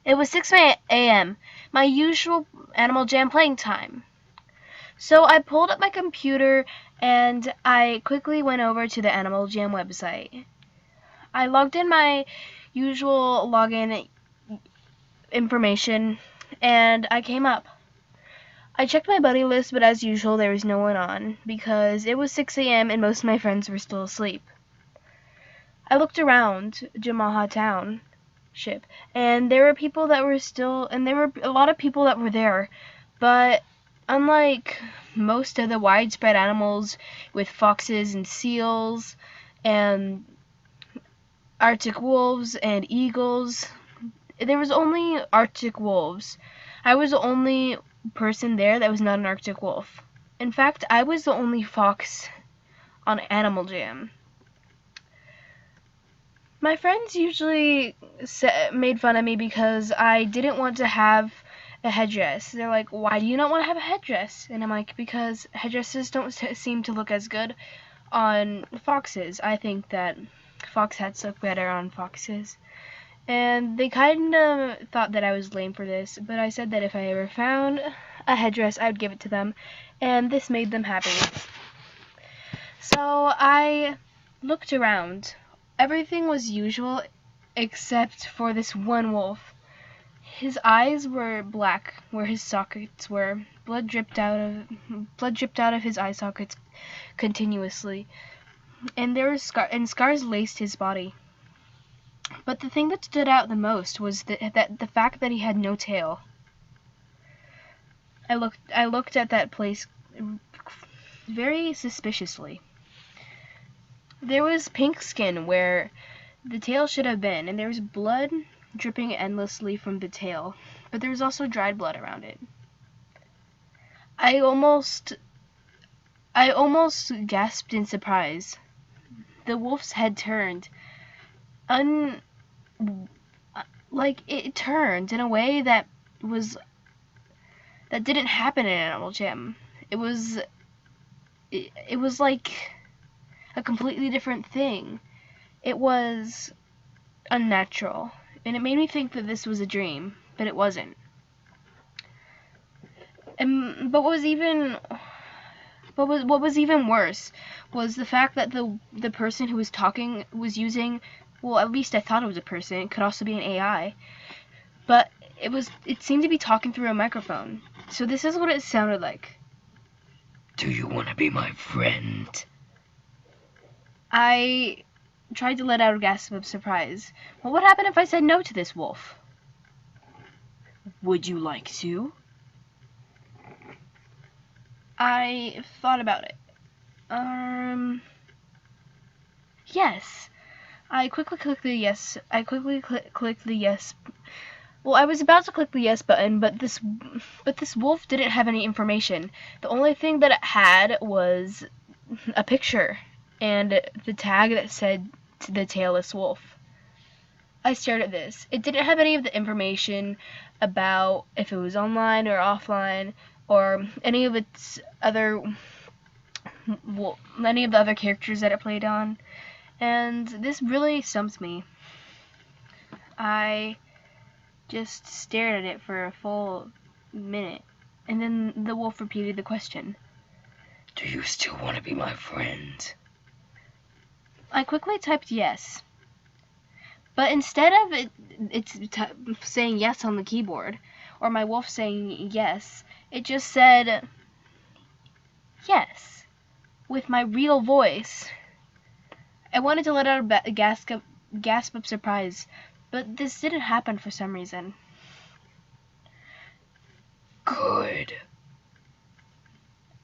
It was 6 a.m., my usual Animal Jam playing time. So I pulled up my computer and I quickly went over to the Animal Jam website. I logged in my usual login information and I came up. I checked my buddy list, but as usual there was no one on because it was 6 a.m. and most of my friends were still asleep. I looked around Jamaha Township and there were people that were still, and there were a lot of people that were there, but unlike most of the widespread animals with foxes and seals and Arctic wolves and eagles, there was only Arctic wolves. I was the only person there that was not an Arctic wolf. In fact, I was the only fox on Animal Jam. My friends usually made fun of me because I didn't want to have a headdress. They're like, why do you not want to have a headdress? And I'm like, because headdresses don't seem to look as good on foxes. I think that fox hats look better on foxes. And they kind of thought that I was lame for this, but I said that if I ever found a headdress, I would give it to them, and this made them happy. So I looked around. Everything was usual except for this one wolf. His eyes were black where his sockets were. Blood dripped out of his eye sockets continuously, and there were scars laced his body. But the thing that stood out the most was the fact that he had no tail. I looked at that place very suspiciously. There was pink skin where the tail should have been, and there was blood dripping endlessly from the tail, but there was also dried blood around it. I almost gasped in surprise. The wolf's head turned. Like it turned in a way that didn't happen in Animal Jam. It was like a completely different thing. It was unnatural, and it made me think that this was a dream, but it wasn't. But what was even worse was the fact that the person who was talking was using, well, at least I thought it was a person. It could also be an AI, but it seemed to be talking through a microphone. So this is what it sounded like. Do you want to be my friend? I tried to let out a gasp of surprise. What would happen if I said no to this wolf? Would you like to? I thought about it. Yes. I quickly clicked the yes. Clicked the yes. Well, I was about to click the yes button, but this wolf didn't have any information. The only thing that it had was a picture and the tag that said the Tailess wolf. I stared at this. It didn't have any of the information about if it was online or offline or any of the other characters that it played on, and this really stumped me. I just stared at it for a full minute, and then the wolf repeated the question. Do you still want to be my friend? I quickly typed yes, but instead of it's saying yes on the keyboard, or my wolf saying yes, it just said yes with my real voice. I wanted to let out a gasp of surprise, but this didn't happen for some reason. Good.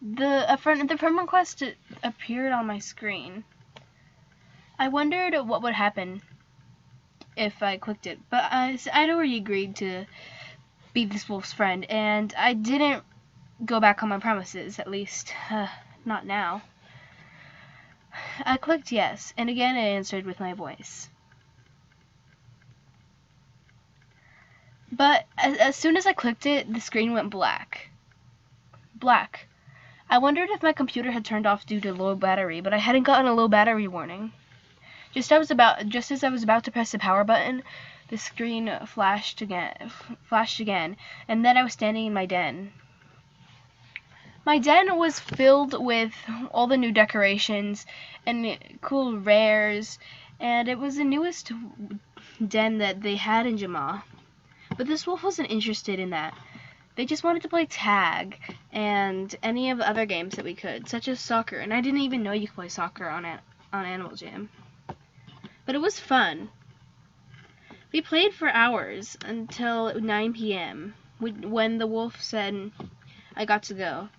The friend request appeared on my screen. I wondered what would happen if I clicked it, but I'd already agreed to be this wolf's friend, and I didn't go back on my promises, at least not now. I clicked yes, and again it answered with my voice. But as soon as I clicked it, the screen went black. I wondered if my computer had turned off due to low battery, but I hadn't gotten a low battery warning. Just as I was about to press the power button, the screen flashed again, and then I was standing in my den. My den was filled with all the new decorations and cool rares, and it was the newest den that they had in Jamaa. But this wolf wasn't interested in that. They just wanted to play tag and any of the other games that we could, such as soccer, and I didn't even know you could play soccer on Animal Jam. But it was fun. We played for hours until 9 p.m. when the wolf said I got to go.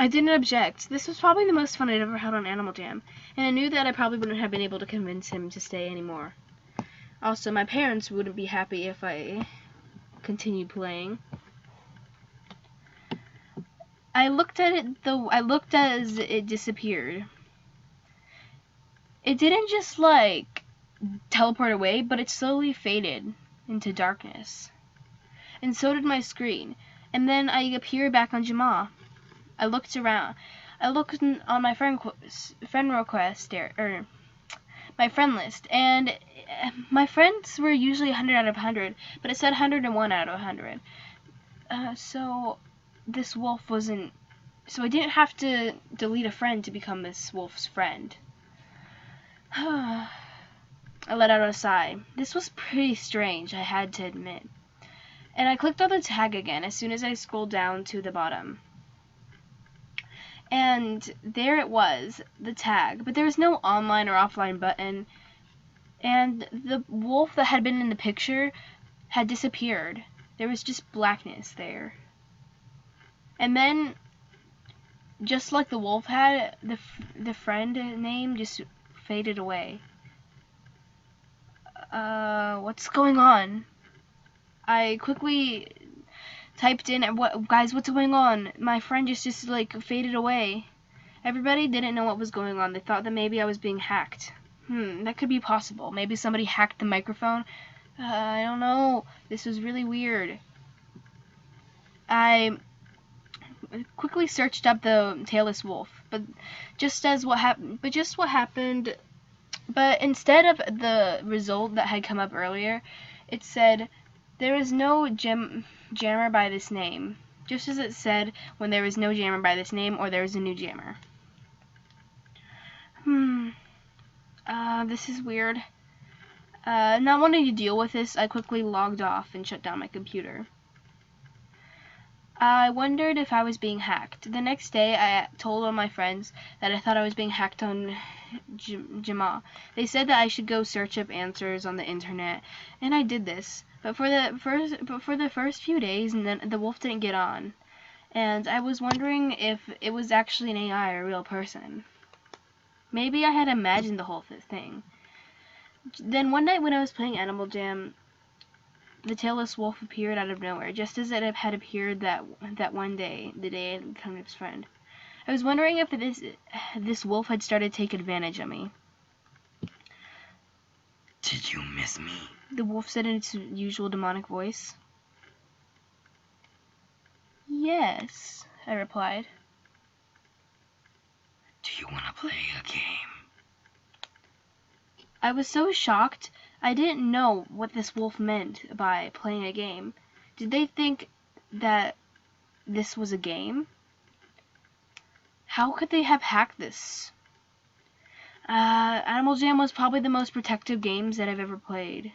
I didn't object. This was probably the most fun I'd ever had on Animal Jam, and I knew that I probably wouldn't have been able to convince him to stay anymore. Also, my parents wouldn't be happy if I continued playing. I looked at it though. I looked as it disappeared. It didn't just like teleport away, but it slowly faded into darkness. And so did my screen. And then I appeared back on Jamaa. I looked around. I looked on my friend request or my friend list, and my friends were usually 100 out of 100, but it said 101 out of 100. So this wolf wasn't. So I didn't have to delete a friend to become this wolf's friend. I let out a sigh. This was pretty strange, I had to admit. And I clicked on the tag again as soon as I scrolled down to the bottom. And there it was, the tag. But there was no online or offline button. And the wolf that had been in the picture had disappeared. There was just blackness there. And then, just like the wolf had, the friend name just faded away. What's going on? I quickly typed in, guys, what's going on? My friend just like faded away. Everybody didn't know what was going on. They thought that maybe I was being hacked. That could be possible. Maybe somebody hacked the microphone. I don't know. This was really weird. I quickly searched up the tailless wolf, but But instead of the result that had come up earlier, it said there is no jammer by this name, just as it said when there was no jammer by this name or there was a new jammer. This is weird. Not wanting to deal with this, I quickly logged off and shut down my computer. I wondered if I was being hacked. The next day, I told all my friends that I thought I was being hacked on Jamaa. They said that I should go search up answers on the internet, and I did this. But for the first few days, and then the wolf didn't get on, and I was wondering if it was actually an AI or a real person. Maybe I had imagined the whole thing. Then one night when I was playing Animal Jam, the tailless wolf appeared out of nowhere, just as it had appeared that one day, the day I had become its friend. I was wondering if this wolf had started to take advantage of me. Did you miss me? The wolf said in its usual demonic voice. Yes, I replied. Do you want to play a game? I was so shocked, I didn't know what this wolf meant by playing a game. Did they think that this was a game? How could they have hacked this? Animal Jam was probably the most protective games that I've ever played.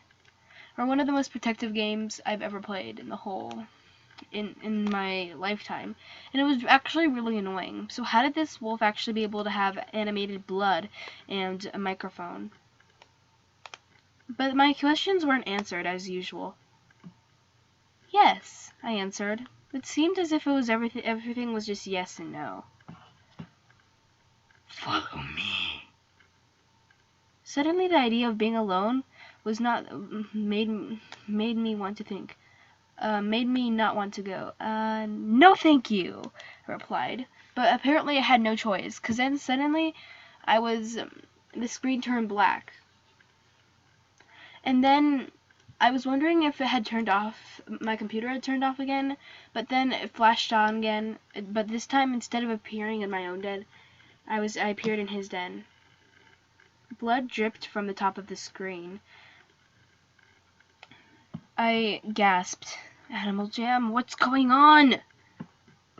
Or one of the most protective games I've ever played in my lifetime. And it was actually really annoying. So how did this wolf actually be able to have animated blood and a microphone? But my questions weren't answered as usual. Yes, I answered. It seemed as if it was everything was just yes and no. Follow me. Suddenly the idea of being alone was not made me want to think. Made me not want to go. No thank you, I replied. But apparently I had no choice, because then suddenly the screen turned black. And then I was wondering if it had turned off, my computer had turned off again, but then it flashed on again. But this time, instead of appearing in my own den, I appeared in his den. Blood dripped from the top of the screen. I gasped. Animal Jam, what's going on?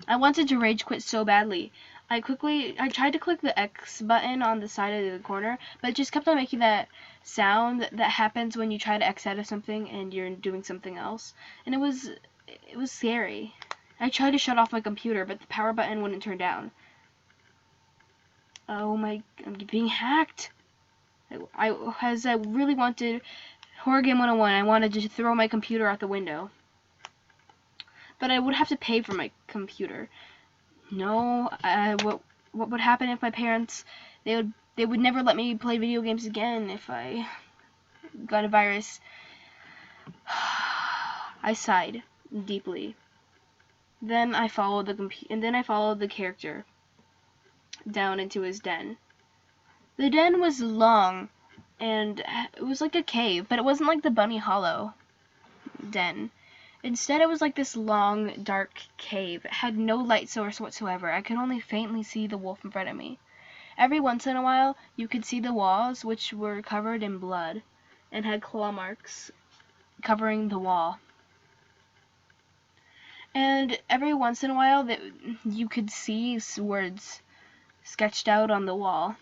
I wanted to rage quit so badly. I tried to click the X button on the side of the corner, but it just kept on making that sound that happens when you try to X out of something and you're doing something else. And it was scary. I tried to shut off my computer, but the power button wouldn't turn down. Oh my, I'm being hacked. I really wanted Horror Game 101, I wanted to throw my computer out the window. But I would have to pay for my computer. No, what would happen if my parents, they would never let me play video games again if I got a virus. I sighed deeply. Then I followed the character down into his den. The den was long, and it was like a cave, but it wasn't like the Bunny Hollow den. Instead, it was like this long, dark cave. It had no light source whatsoever. I could only faintly see the wolf in front of me. Every once in a while, you could see the walls, which were covered in blood, and had claw marks covering the wall. And every once in a while, you could see words sketched out on the wall.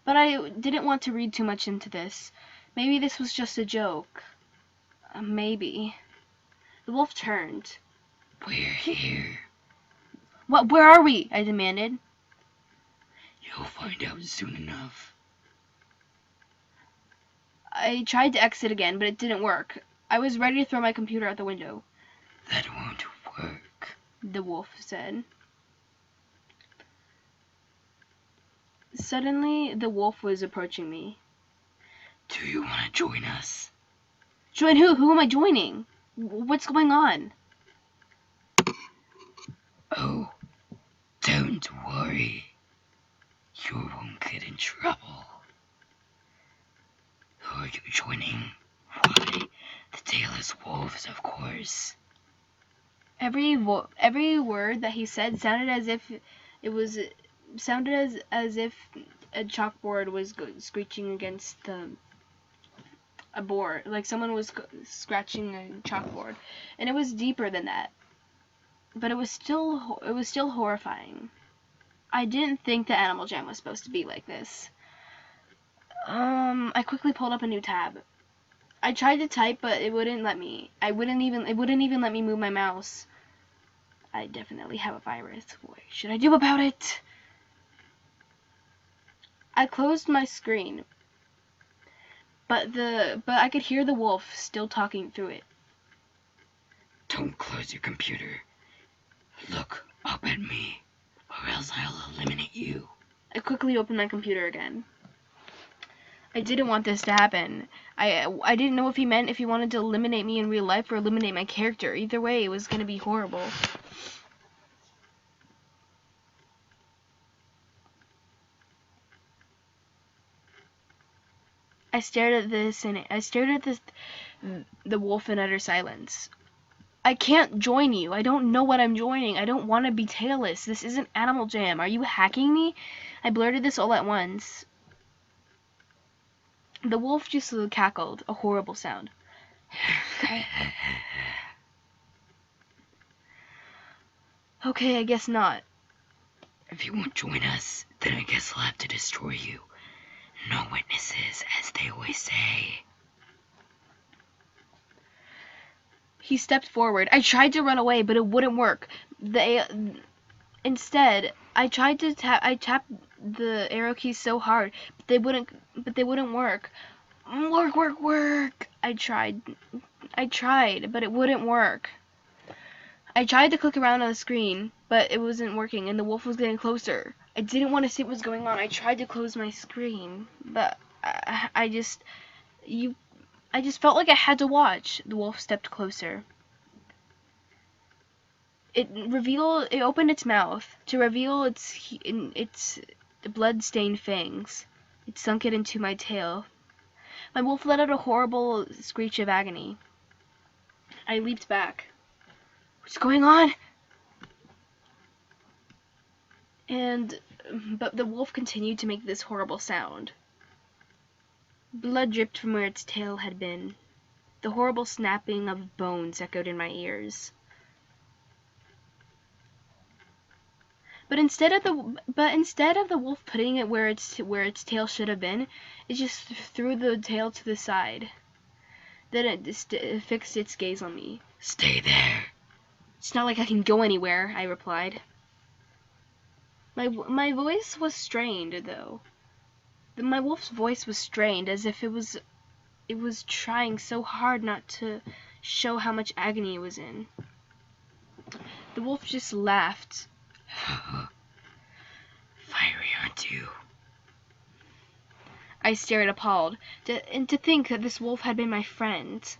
But I didn't want to read too much into this. Maybe this was just a joke. Maybe. The wolf turned. We're here. What? Where are we? I demanded. You'll find out soon enough. I tried to exit again, but it didn't work. I was ready to throw my computer out the window. That won't work, the wolf said. Suddenly, the wolf was approaching me. Do you want to join us? Join who? Who am I joining? What's going on? Oh, don't worry. You won't get in trouble. Who are you joining? Why, the Tailess wolves, of course. Every word that he said sounded as if a chalkboard was screeching against a board, like someone was scratching a chalkboard, and it was deeper than that. But it was still horrifying. I didn't think the Animal Jam was supposed to be like this. I quickly pulled up a new tab. I tried to type, but it wouldn't let me. It wouldn't even let me move my mouse. I definitely have a virus. What should I do about it? I closed my screen, but I could hear the wolf still talking through it. Don't close your computer. Look up at me, or else I'll eliminate you. I quickly opened my computer again. I didn't want this to happen. I didn't know if he wanted to eliminate me in real life or eliminate my character. Either way, it was going to be horrible. I stared at the wolf in utter silence. I can't join you. I don't know what I'm joining. I don't want to be Tailess. This isn't Animal Jam. Are you hacking me? I blurted this all at once. The wolf just cackled, a horrible sound. Okay, I guess not. If you won't join us, then I guess I'll have to destroy you. No witnesses, as they always say. He stepped forward. I tried to run away, but it wouldn't work. Instead, I tried to tapped the arrow keys so hard, but they wouldn't work. Work. I tried, but it wouldn't work. I tried to click around on the screen, but it wasn't working, and the wolf was getting closer. I didn't want to see what was going on. I tried to close my screen, but I just felt like I had to watch. The wolf stepped closer. It opened its mouth to reveal its blood-stained fangs. It sunk it into my tail. My wolf let out a horrible screech of agony. I leaped back. What's going on? But the wolf continued to make this horrible sound. Blood dripped from where its tail had been. The horrible snapping of bones echoed in my ears. But instead of the wolf putting it where its tail should have been, it just threw the tail to the side. Then it fixed its gaze on me. Stay there. It's not like I can go anywhere, I replied. My voice was strained, though. My wolf's voice was strained, as if it was trying so hard not to show how much agony it was in. The wolf just laughed. Fiery, aren't you? I stared appalled, and to think that this wolf had been my friend.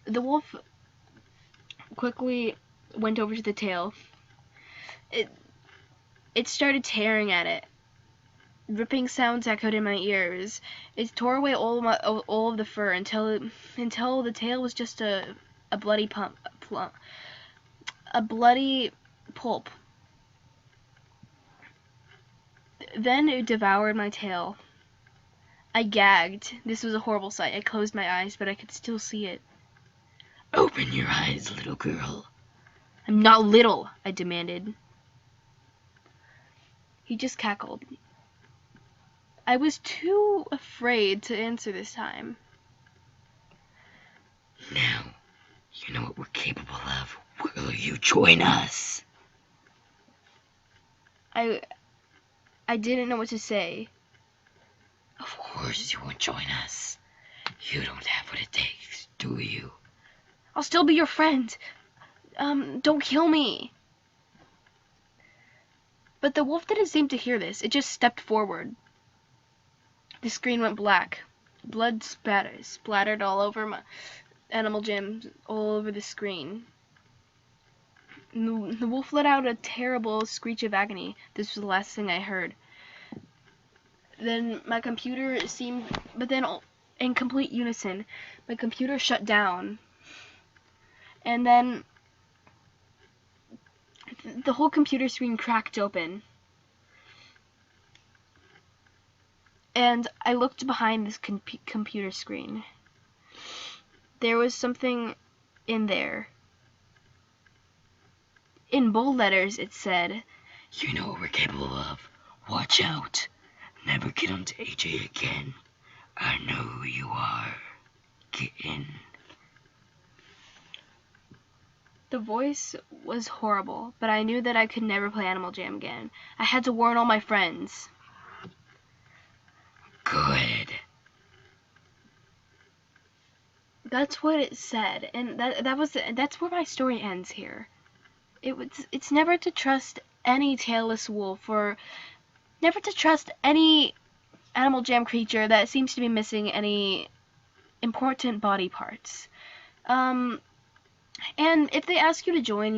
The wolf quickly went over to the tail. It started tearing at it. Ripping sounds echoed in my ears. It tore away all of the fur until the tail was just a bloody pulp. Then it devoured my tail. I gagged. This was a horrible sight. I closed my eyes, but I could still see it. Open your eyes, little girl. I'm not little, I demanded. He just cackled. I was too afraid to answer this time. Now, you know what we're capable of. Will you join us? I didn't know what to say. Of course you won't join us. You don't have what it takes, do you? I'll still be your friend. Don't kill me. But the wolf didn't seem to hear this. It just stepped forward. The screen went black. Blood splattered all over my Animal Jam, all over the screen. The wolf let out a terrible screech of agony. This was the last thing I heard. Then my computer in complete unison, my computer shut down. And then the whole computer screen cracked open. And I looked behind this computer screen. There was something in there. In bold letters, it said, You know what we're capable of. Watch out. Never get onto AJ again. I know who you are. Kitten. The voice was horrible, but I knew that I could never play Animal Jam again. I had to warn all my friends. Good. That's what it said, and that's where my story ends here. It's never to trust any tailless wolf, or never to trust any Animal Jam creature that seems to be missing any important body parts. And if they ask you to join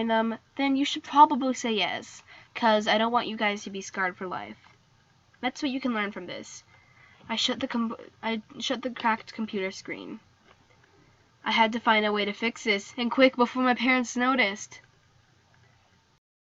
them, then you should probably say yes, 'cause I don't want you guys to be scarred for life. That's what you can learn from this. I shut the cracked computer screen. I had to find a way to fix this, and quick, before my parents noticed.